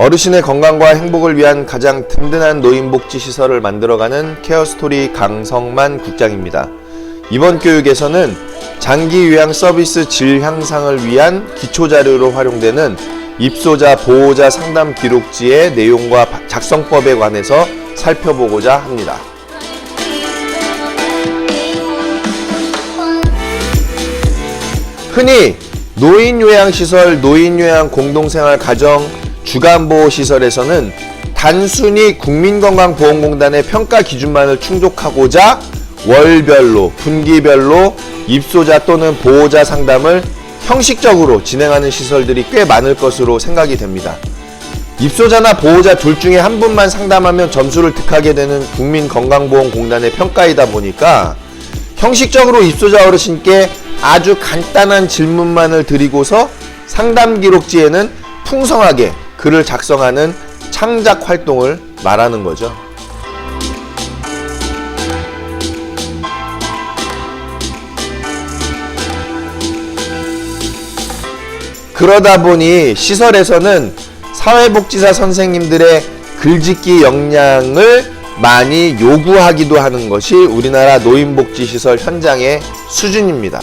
어르신의 건강과 행복을 위한 가장 든든한 노인복지 시설을 만들어가는 케어스토리 강성만 국장입니다. 이번 교육에서는 장기 요양 서비스 질 향상을 위한 기초자료로 활용되는 입소자 보호자 상담 기록지의 내용과 작성법에 관해서 살펴보고자 합니다. 흔히 노인요양시설, 노인요양 공동생활 가정, 주간보호시설에서는 단순히 국민건강보험공단의 평가 기준만을 충족하고자 월별로, 분기별로 입소자 또는 보호자 상담을 형식적으로 진행하는 시설들이 꽤 많을 것으로 생각이 됩니다. 입소자나 보호자 둘 중에 한 분만 상담하면 점수를 득하게 되는 국민건강보험공단의 평가이다 보니까 형식적으로 입소자 어르신께 아주 간단한 질문만을 드리고서 상담 기록지에는 풍성하게 글을 작성하는 창작 활동을 말하는 거죠. 그러다 보니 시설에서는 사회복지사 선생님들의 글짓기 역량을 많이 요구하기도 하는 것이 우리나라 노인복지시설 현장의 수준입니다.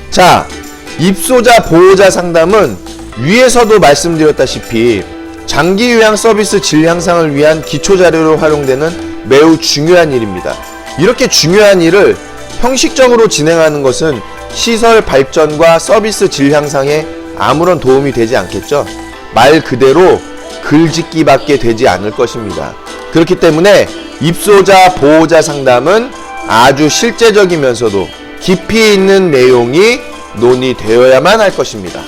자, 입소자 보호자 상담은 위에서도 말씀드렸다시피 장기 요양 서비스 질 향상을 위한 기초자료로 활용되는 매우 중요한 일입니다. 이렇게 중요한 일을 형식적으로 진행하는 것은 시설 발전과 서비스 질 향상에 아무런 도움이 되지 않겠죠. 말 그대로 글짓기밖에 되지 않을 것입니다. 그렇기 때문에 입소자 보호자 상담은 아주 실제적이면서도 깊이 있는 내용이 논의되어야만 할 것입니다.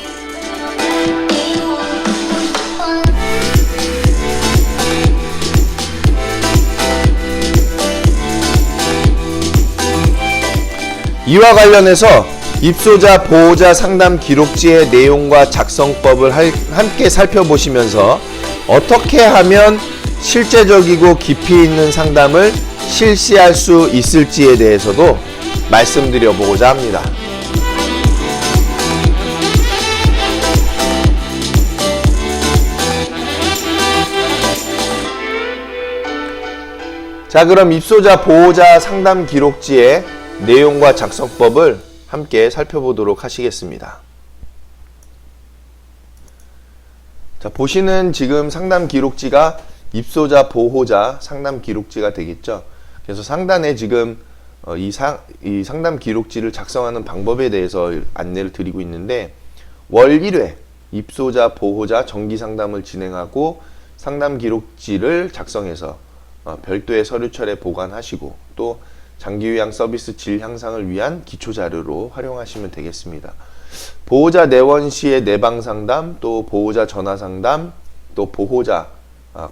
이와 관련해서 입소자 보호자 상담 기록지의 내용과 작성법을 함께 살펴보시면서 어떻게 하면 실제적이고 깊이 있는 상담을 실시할 수 있을지에 대해서도 말씀드려 보고자 합니다. 자, 그럼 입소자 보호자 상담 기록지의 내용과 작성법을 함께 살펴보도록 하시겠습니다. 자, 보시는 지금 상담 기록지가 입소자 보호자 상담 기록지가 되겠죠. 그래서 상단에 지금 이 상담 기록지를 작성하는 방법에 대해서 안내를 드리고 있는데, 월 1회 입소자 보호자 정기 상담을 진행하고 상담 기록지를 작성해서 별도의 서류철에 보관하시고, 또 장기요양 서비스 질 향상을 위한 기초자료로 활용하시면 되겠습니다. 보호자 내원 시의 내방 상담, 또 보호자 전화 상담, 또 보호자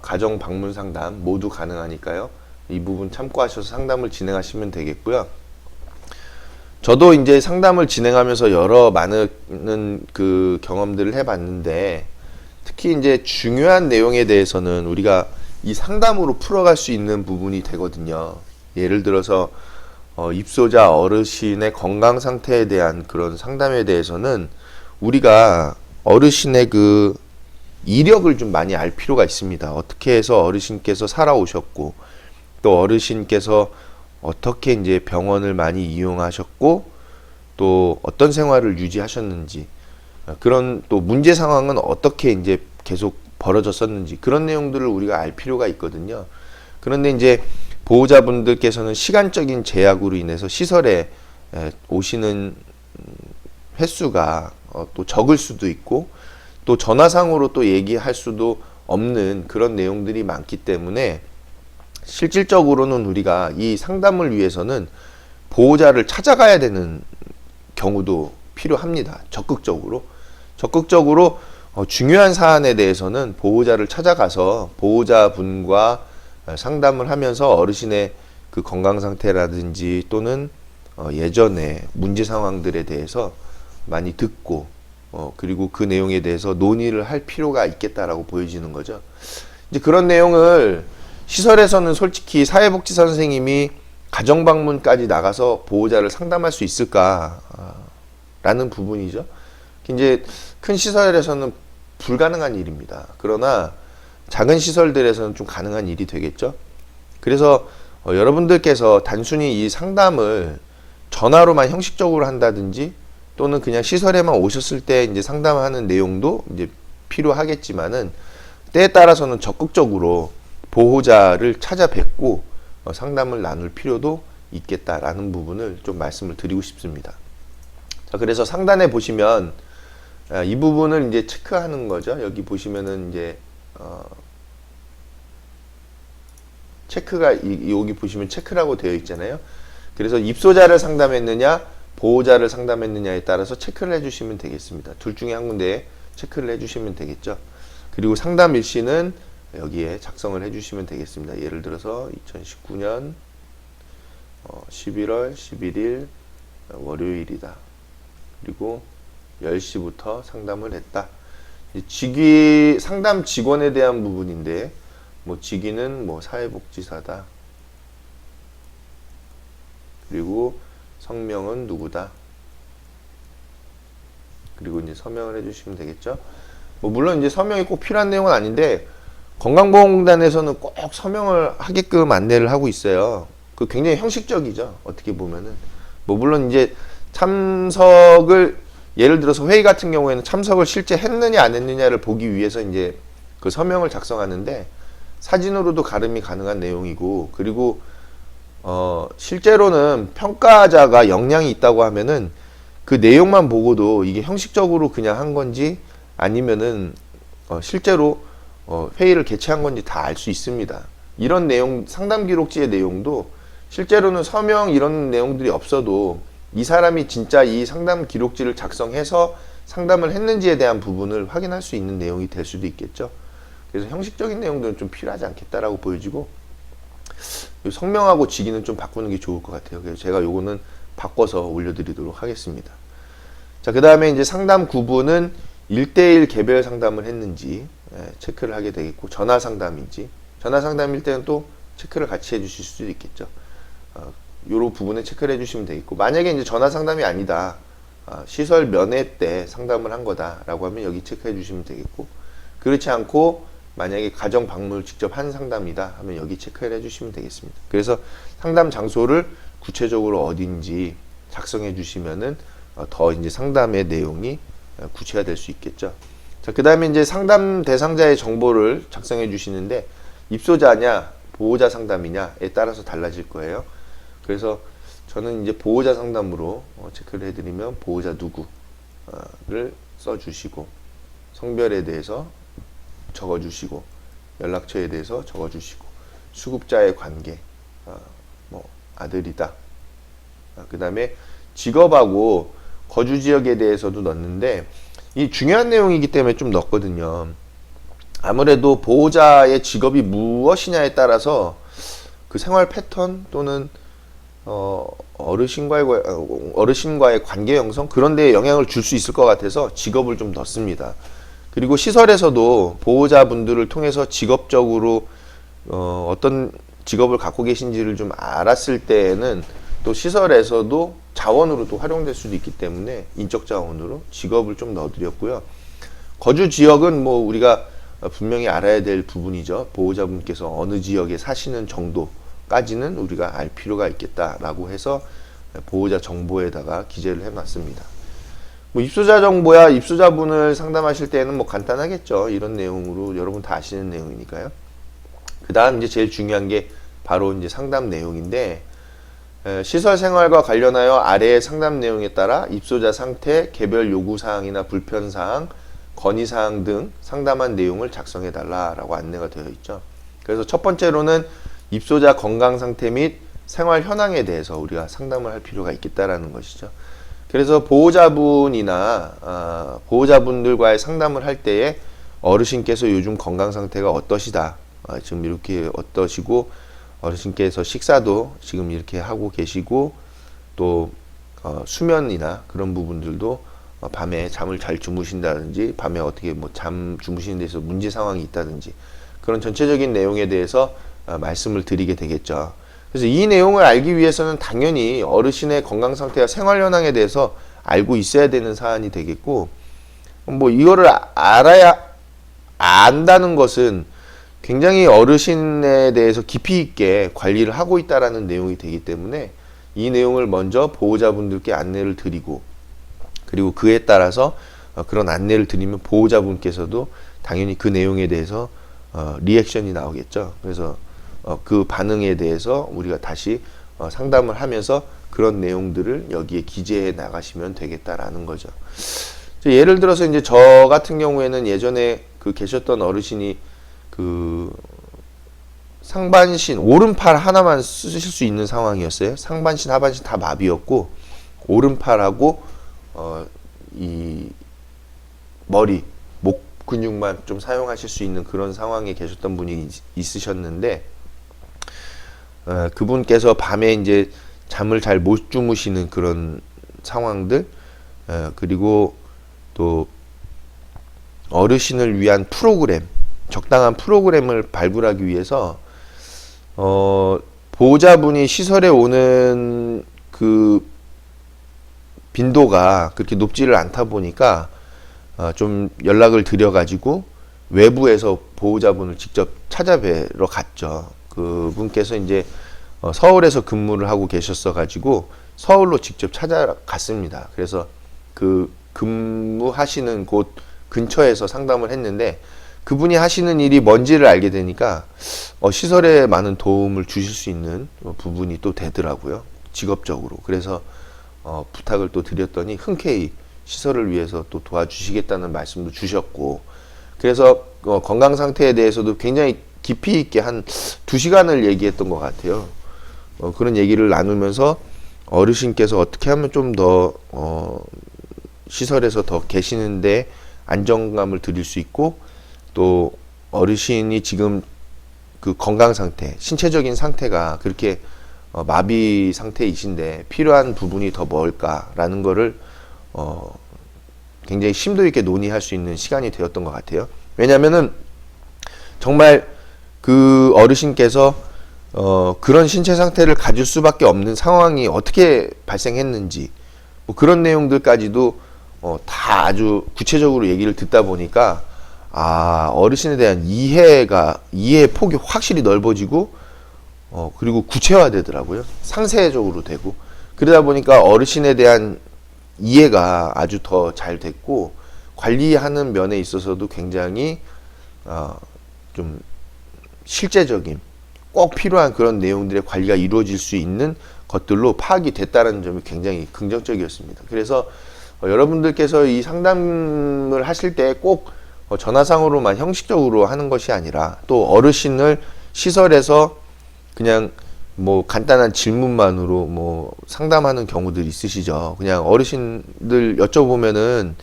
가정 방문 상담 모두 가능하니까요. 이 부분 참고하셔서 상담을 진행하시면 되겠고요. 저도 이제 상담을 진행하면서 여러 많은 그 경험들을 해봤는데, 특히 이제 중요한 내용에 대해서는 우리가 이 상담으로 풀어갈 수 있는 부분이 되거든요. 예를 들어서 입소자 어르신의 건강 상태에 대한 그런 상담에 대해서는 우리가 어르신의 그 이력을 좀 많이 알 필요가 있습니다. 어떻게 해서 어르신께서 살아오셨고, 또 어르신께서 어떻게 이제 병원을 많이 이용하셨고, 또 어떤 생활을 유지하셨는지, 그런 또 문제 상황은 어떻게 이제 계속 벌어졌었는지, 그런 내용들을 우리가 알 필요가 있거든요. 그런데 이제 보호자분들께서는 시간적인 제약으로 인해서 시설에 오시는 횟수가 또 적을 수도 있고, 또 전화상으로 또 얘기할 수도 없는 그런 내용들이 많기 때문에 실질적으로는 우리가 이 상담을 위해서는 보호자를 찾아가야 되는 경우도 필요합니다. 적극적으로 중요한 사안에 대해서는 보호자를 찾아가서 보호자분과 상담을 하면서 어르신의 그 건강 상태라든지 또는 예전에 문제 상황들에 대해서 많이 듣고 그리고 그 내용에 대해서 논의를 할 필요가 있겠다라고 보여지는 거죠. 이제 그런 내용을 시설에서는 솔직히 사회복지사 선생님이 가정방문까지 나가서 보호자를 상담할 수 있을까라는 부분이죠. 이제 큰 시설에서는 불가능한 일입니다. 그러나 작은 시설들에서는 좀 가능한 일이 되겠죠. 그래서 여러분들께서 단순히 이 상담을 전화로만 형식적으로 한다든지 또는 그냥 시설에만 오셨을 때 이제 상담하는 내용도 이제 필요하겠지만은 때에 따라서는 적극적으로 보호자를 찾아뵙고 상담을 나눌 필요도 있겠다라는 부분을 좀 말씀을 드리고 싶습니다. 자, 그래서 상단에 보시면 이 부분을 이제 체크하는 거죠. 여기 보시면은 이제 체크가 여기 보시면 체크라고 되어 있잖아요. 그래서 입소자를 상담했느냐 보호자를 상담했느냐에 따라서 체크를 해주시면 되겠습니다. 둘 중에 한 군데에 체크를 해주시면 되겠죠. 그리고 상담 일시는 여기에 작성을 해주시면 되겠습니다. 예를 들어서 2019년 11월 11일 월요일이다. 그리고 10시부터 상담을 했다. 직위 상담 직원에 대한 부분인데 뭐 직위는 뭐 사회복지사다. 그리고 성명은 누구다. 그리고 이제 서명을 해주시면 되겠죠. 뭐 물론 이제 서명이 꼭 필요한 내용은 아닌데 건강보험공단에서는 꼭 서명을 하게끔 안내를 하고 있어요. 그 굉장히 형식적이죠. 어떻게 보면은 뭐 물론 이제 참석을 예를 들어서 회의 같은 경우에는 참석을 실제 했느냐 안 했느냐를 보기 위해서 이제 그 서명을 작성하는데 사진으로도 가름이 가능한 내용이고 그리고 실제로는 평가자가 역량이 있다고 하면은 그 내용만 보고도 이게 형식적으로 그냥 한 건지 아니면은 실제로 회의를 개최한 건지 다 알 수 있습니다. 이런 내용 상담 기록지의 내용도 실제로는 서명 이런 내용들이 없어도 이 사람이 진짜 이 상담 기록지를 작성해서 상담을 했는지에 대한 부분을 확인할 수 있는 내용이 될 수도 있겠죠. 그래서 형식적인 내용들은 좀 필요하지 않겠다라고 보여지고 성명하고 직위는 좀 바꾸는 게 좋을 것 같아요. 그래서 제가 요거는 바꿔서 올려드리도록 하겠습니다. 자, 그 다음에 이제 상담 구분은 1대1 개별 상담을 했는지 체크를 하게 되겠고 전화 상담인지 전화 상담일 때는 또 체크를 같이 해주실 수도 있겠죠. 요런 부분에 체크를 해주시면 되겠고 만약에 이제 전화 상담이 아니다 시설 면회 때 상담을 한 거다라고 하면 여기 체크해 주시면 되겠고 그렇지 않고 만약에 가정 방문을 직접 한 상담이다 하면 여기 체크를 해주시면 되겠습니다. 그래서 상담 장소를 구체적으로 어딘지 작성해 주시면은 더 이제 상담의 내용이 구체화될 수 있겠죠. 자, 그 다음에 이제 상담 대상자의 정보를 작성해 주시는데 입소자냐 보호자 상담이냐에 따라서 달라질 거예요. 그래서 저는 이제 보호자 상담으로 체크를 해드리면 보호자 누구를 써주시고 성별에 대해서 적어주시고 연락처에 대해서 적어주시고 수급자의 관계 뭐 아들이다. 그 다음에 직업하고 거주 지역에 대해서도 넣었는데 이 중요한 내용이기 때문에 좀 넣었거든요. 아무래도 보호자의 직업이 무엇이냐에 따라서 그 생활 패턴 또는 어르신과의 관계 형성 그런 데에 영향을 줄 수 있을 것 같아서 직업을 좀 넣습니다. 그리고 시설에서도 보호자분들을 통해서 직업적으로 어떤 직업을 갖고 계신지를 좀 알았을 때에는 또 시설에서도 자원으로 또 활용될 수도 있기 때문에 인적 자원으로 직업을 좀 넣어드렸고요. 거주 지역은 뭐 우리가 분명히 알아야 될 부분이죠. 보호자분께서 어느 지역에 사시는 정도까지는 우리가 알 필요가 있겠다라고 해서 보호자 정보에다가 기재를 해놨습니다. 뭐 입소자 정보야 입소자분을 상담하실 때는 뭐 간단하겠죠. 이런 내용으로 여러분 다 아시는 내용이니까요. 그 다음 이제 제일 중요한 게 바로 이제 상담 내용인데 시설 생활과 관련하여 아래의 상담 내용에 따라 입소자 상태, 개별 요구사항이나 불편사항, 건의사항 등 상담한 내용을 작성해 달라라고 안내가 되어 있죠. 그래서 첫 번째로는 입소자 건강 상태 및 생활 현황에 대해서 우리가 상담을 할 필요가 있겠다라는 것이죠. 그래서 보호자분이나 보호자분들과의 상담을 할 때에 어르신께서 요즘 건강 상태가 어떠시다. 지금 이렇게 어떠시고 어르신께서 식사도 지금 이렇게 하고 계시고 또 수면이나 그런 부분들도 밤에 잠을 잘 주무신다든지 밤에 어떻게 뭐 잠 주무시는 데서 문제 상황이 있다든지 그런 전체적인 내용에 대해서 말씀을 드리게 되겠죠. 그래서 이 내용을 알기 위해서는 당연히 어르신의 건강 상태와 생활 현황에 대해서 알고 있어야 되는 사안이 되겠고 뭐 이거를 알아야 안다는 것은 굉장히 어르신에 대해서 깊이 있게 관리를 하고 있다라는 내용이 되기 때문에 이 내용을 먼저 보호자분들께 안내를 드리고, 그리고 그에 따라서 그런 안내를 드리면 보호자분께서도 당연히 그 내용에 대해서 리액션이 나오겠죠. 그래서 그 반응에 대해서 우리가 다시 상담을 하면서 그런 내용들을 여기에 기재해 나가시면 되겠다라는 거죠. 예를 들어서 이제 저 같은 경우에는 예전에 그 계셨던 어르신이 그 상반신 오른팔 하나만 쓰실 수 있는 상황이었어요. 상반신 하반신 다 마비였고 오른팔하고 이 머리 목 근육만 좀 사용하실 수 있는 그런 상황에 계셨던 분이 있으셨는데, 그분께서 밤에 이제 잠을 잘 못 주무시는 그런 상황들, 그리고 또 어르신을 위한 프로그램, 적당한 프로그램을 발굴하기 위해서 보호자분이 시설에 오는 그 빈도가 그렇게 높지를 않다 보니까 좀 연락을 드려가지고 외부에서 보호자분을 직접 찾아뵈러 갔죠. 그분께서 이제 서울에서 근무를 하고 계셨어 가지고 서울로 직접 찾아갔습니다. 그래서 그 근무하시는 곳 근처에서 상담을 했는데, 그분이 하시는 일이 뭔지를 알게 되니까 시설에 많은 도움을 주실 수 있는 부분이 또 되더라고요, 직업적으로. 그래서 부탁을 또 드렸더니 흔쾌히 시설을 위해서 또 도와주시겠다는 말씀도 주셨고, 그래서 건강 상태에 대해서도 굉장히 깊이 있게 한 2시간을 얘기했던 것 같아요. 그런 얘기를 나누면서 어르신께서 어떻게 하면 좀 더 시설에서 더 계시는데 안정감을 드릴 수 있고, 또 어르신이 지금 그 건강 상태, 신체적인 상태가 그렇게 마비 상태이신데 필요한 부분이 더 뭘까라는 거를 굉장히 심도 있게 논의할 수 있는 시간이 되었던 것 같아요. 왜냐면은 정말 그 어르신께서 그런 신체 상태를 가질 수밖에 없는 상황이 어떻게 발생했는지, 뭐 그런 내용들까지도 다 아주 구체적으로 얘기를 듣다 보니까 어르신에 대한 이해의 폭이 확실히 넓어지고 그리고 구체화되더라고요. 상세적으로 되고, 그러다 보니까 어르신에 대한 이해가 아주 더 잘 됐고, 관리하는 면에 있어서도 굉장히 좀 실제적인, 꼭 필요한 그런 내용들의 관리가 이루어질 수 있는 것들로 파악이 됐다는 점이 굉장히 긍정적이었습니다. 그래서 여러분들께서 이 상담을 하실 때 꼭 전화상으로만 형식적으로 하는 것이 아니라, 또 어르신을 시설에서 그냥 뭐 간단한 질문만으로 뭐 상담하는 경우들이 있으시죠. 그냥 어르신들 여쭤보면은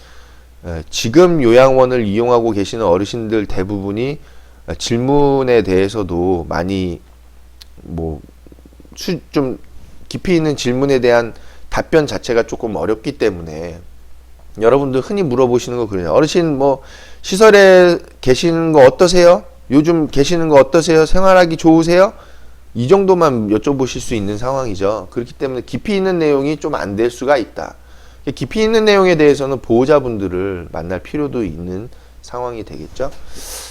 지금 요양원을 이용하고 계시는 어르신들 대부분이 질문에 대해서도 많이 좀 깊이 있는 질문에 대한 답변 자체가 조금 어렵기 때문에, 여러분들 흔히 물어보시는 거 그래요. 어르신 뭐 시설에 계시는 거 어떠세요? 요즘 계시는 거 어떠세요? 생활하기 좋으세요? 이 정도만 여쭤보실 수 있는 상황이죠. 그렇기 때문에 깊이 있는 내용이 좀 안 될 수가 있다. 깊이 있는 내용에 대해서는 보호자분들을 만날 필요도 있는 상황이 되겠죠.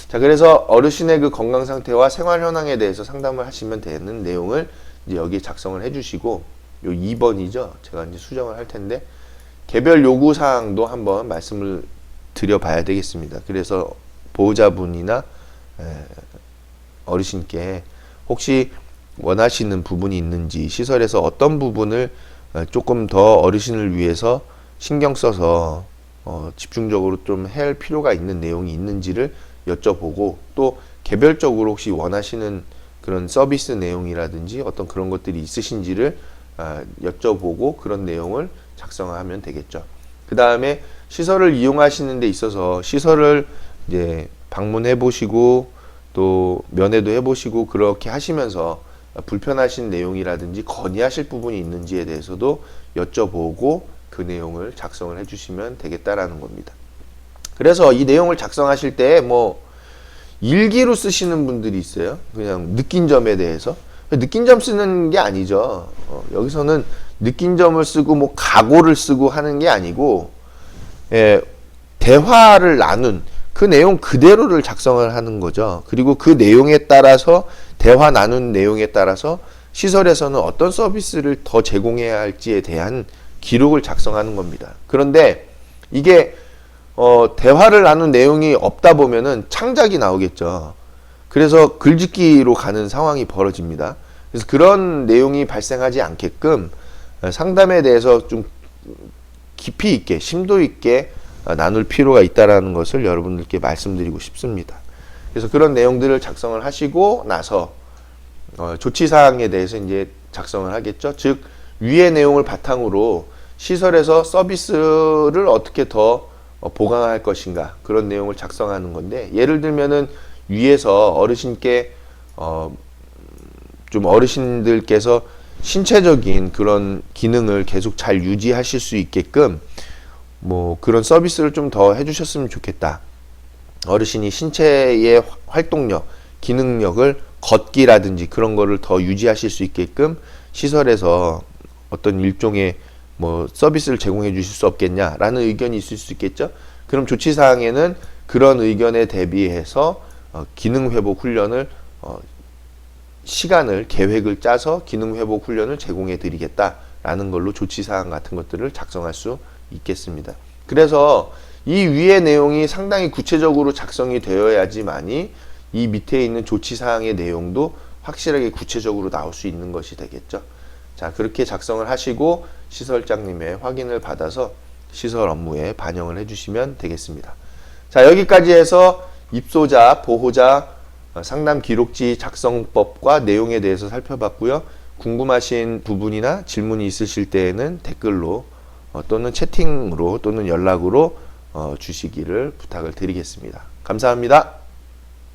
자, 그래서 어르신의 그 건강 상태와 생활 현황에 대해서 상담을 하시면 되는 내용을 이제 여기에 작성을 해주시고, 요 2번이죠. 제가 이제 수정을 할 텐데, 개별 요구 사항도 한번 말씀을 드려봐야 되겠습니다. 그래서 보호자분이나 어르신께 혹시 원하시는 부분이 있는지, 시설에서 어떤 부분을 조금 더 어르신을 위해서 신경 써서 집중적으로 좀 해야 할 필요가 있는 내용이 있는지를 여쭤보고, 또 개별적으로 혹시 원하시는 그런 서비스 내용이라든지 어떤 그런 것들이 있으신지를 여쭤보고 그런 내용을 작성하면 되겠죠. 그 다음에 시설을 이용하시는 데 있어서 시설을 이제 방문해 보시고 또 면회도 해 보시고 그렇게 하시면서 불편하신 내용이라든지 건의하실 부분이 있는지에 대해서도 여쭤보고 그 내용을 작성을 해 주시면 되겠다라는 겁니다. 그래서 이 내용을 작성하실 때 뭐 일기로 쓰시는 분들이 있어요. 그냥 느낀 점에 대해서. 느낀 점 쓰는 게 아니죠. 여기서는 느낀 점을 쓰고 뭐 각오를 쓰고 하는 게 아니고, 대화를 나눈 그 내용 그대로를 작성을 하는 거죠. 그리고 그 내용에 따라서 대화 나눈 내용에 따라서 시설에서는 어떤 서비스를 더 제공해야 할지에 대한 기록을 작성하는 겁니다. 그런데 이게 대화를 나눈 내용이 없다 보면은 창작이 나오겠죠. 그래서 글짓기로 가는 상황이 벌어집니다. 그래서 그런 내용이 발생하지 않게끔 상담에 대해서 좀 깊이 있게, 심도 있게 나눌 필요가 있다라는 것을 여러분들께 말씀드리고 싶습니다. 그래서 그런 내용들을 작성을 하시고 나서 조치사항에 대해서 이제 작성을 하겠죠. 즉, 위의 내용을 바탕으로 시설에서 서비스를 어떻게 더 보강할 것인가, 그런 내용을 작성하는 건데, 예를 들면은 위에서 어르신께 좀 어르신들께서 신체적인 그런 기능을 계속 잘 유지하실 수 있게끔 뭐 그런 서비스를 좀 더 해주셨으면 좋겠다. 어르신이 신체의 활동력, 기능력을 걷기라든지 그런 거를 더 유지하실 수 있게끔 시설에서 어떤 일종의 뭐 서비스를 제공해 주실 수 없겠냐라는 의견이 있을 수 있겠죠. 그럼 조치사항에는 그런 의견에 대비해서 기능회복 훈련을 시간을 계획을 짜서 기능회복 훈련을 제공해 드리겠다라는 걸로 조치사항 같은 것들을 작성할 수 있겠습니다. 그래서 이 위의 내용이 상당히 구체적으로 작성이 되어야지만이 이 밑에 있는 조치사항의 내용도 확실하게 구체적으로 나올 수 있는 것이 되겠죠. 자, 그렇게 작성을 하시고 시설장님의 확인을 받아서 시설 업무에 반영을 해주시면 되겠습니다. 자, 여기까지 해서 입소자, 보호자 상담 기록지 작성법과 내용에 대해서 살펴봤고요. 궁금하신 부분이나 질문이 있으실 때에는 댓글로 또는 채팅으로 또는 연락으로 주시기를 부탁을 드리겠습니다. 감사합니다.